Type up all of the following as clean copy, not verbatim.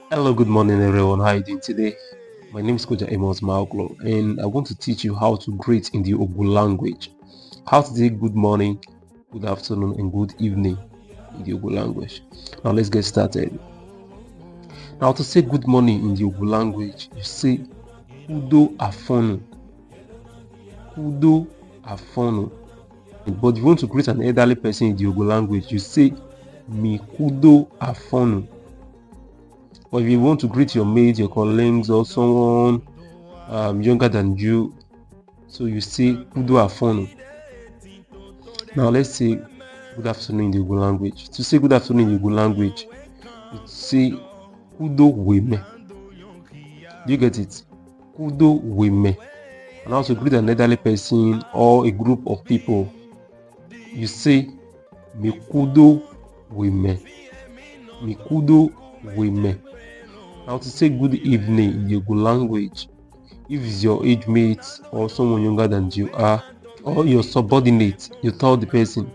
Hello, good morning, everyone. How are you doing today? My name is KUDOWHÈMÄ, and I want to teach you how to greet in the OGU language. How to say good morning, good afternoon, and good evening in the OGU language. Now, let's get started. Now, to say good morning in the OGU language, you say KUDOAFỌNNU. KUDOAFỌNNU. But if you want to greet an elderly person in the OGU language, you say KUDOWHÈMÄ. But if you want to greet your mates, your colleagues, or someone younger than you, so you say KUDOAFỌNNU. Now let's say good afternoon in the OGU language. To say good afternoon in the OGU language, you say KUDOWHÈMÄ. Do you get it? KUDOWHÈMÄ. And also greet an elderly person or a group of people, you say MEKUDOWHÈMÄ. MEKUDOWHÈMÄ. Now to say good evening in the OGU language, if it's your age mate or someone younger than you are, or your subordinate, you tell the person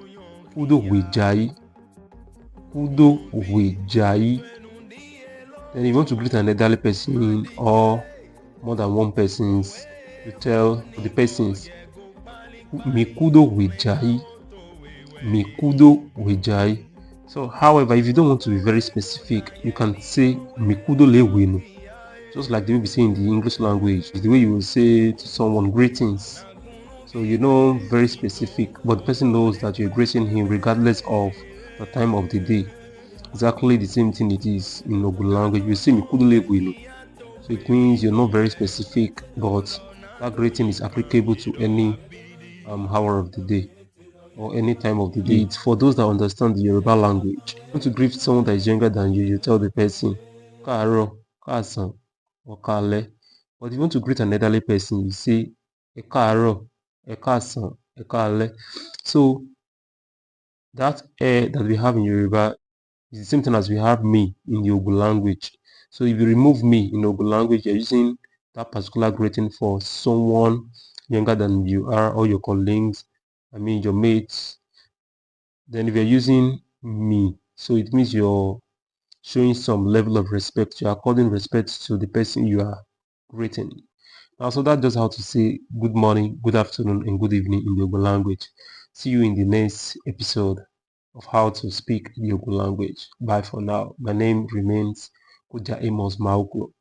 KUDOWHÈJAI. KUDOWHÈJAI. Then if you want to greet an elderly person or more than one persons, you tell the persons MEKUDOWHÈJAI. MEKUDOWHÈJAI. So however, if you don't want to be very specific, you can say KUDOLEWHÈNÚ. Just like the way we say in the English language, the way you will say to someone greetings. So very specific, but the person knows that you're greeting him regardless of the time of the day. Exactly the same thing it is in OGU language. You say MEKUDOLEWHÈNÚ. So it means you're not very specific, but that greeting is applicable to any hour of the day or any time of the day. It's for those that understand the Yoruba language. If you want to greet someone that is younger than you, you tell the person Káàárọ̀, Káàsán, or Káalẹ́. But if you want to greet an elderly person, you say Ẹ káàárọ̀, Ẹ káàsán, Ẹ káalẹ́. So that that we have in Yoruba is the same thing as we have me in the OGU language. So if you remove me in OGU language, you're using that particular greeting for someone younger than you are, or your colleagues, your mates. Then if you're using me, so it means you're showing some level of respect. You're according respect to the person you are greeting. Now, so that's just how to say good morning, good afternoon, and good evening in the OGU language. See you in the next episode of how to speak the OGU language. Bye for now. My name remains KUDOWHÈMÄ.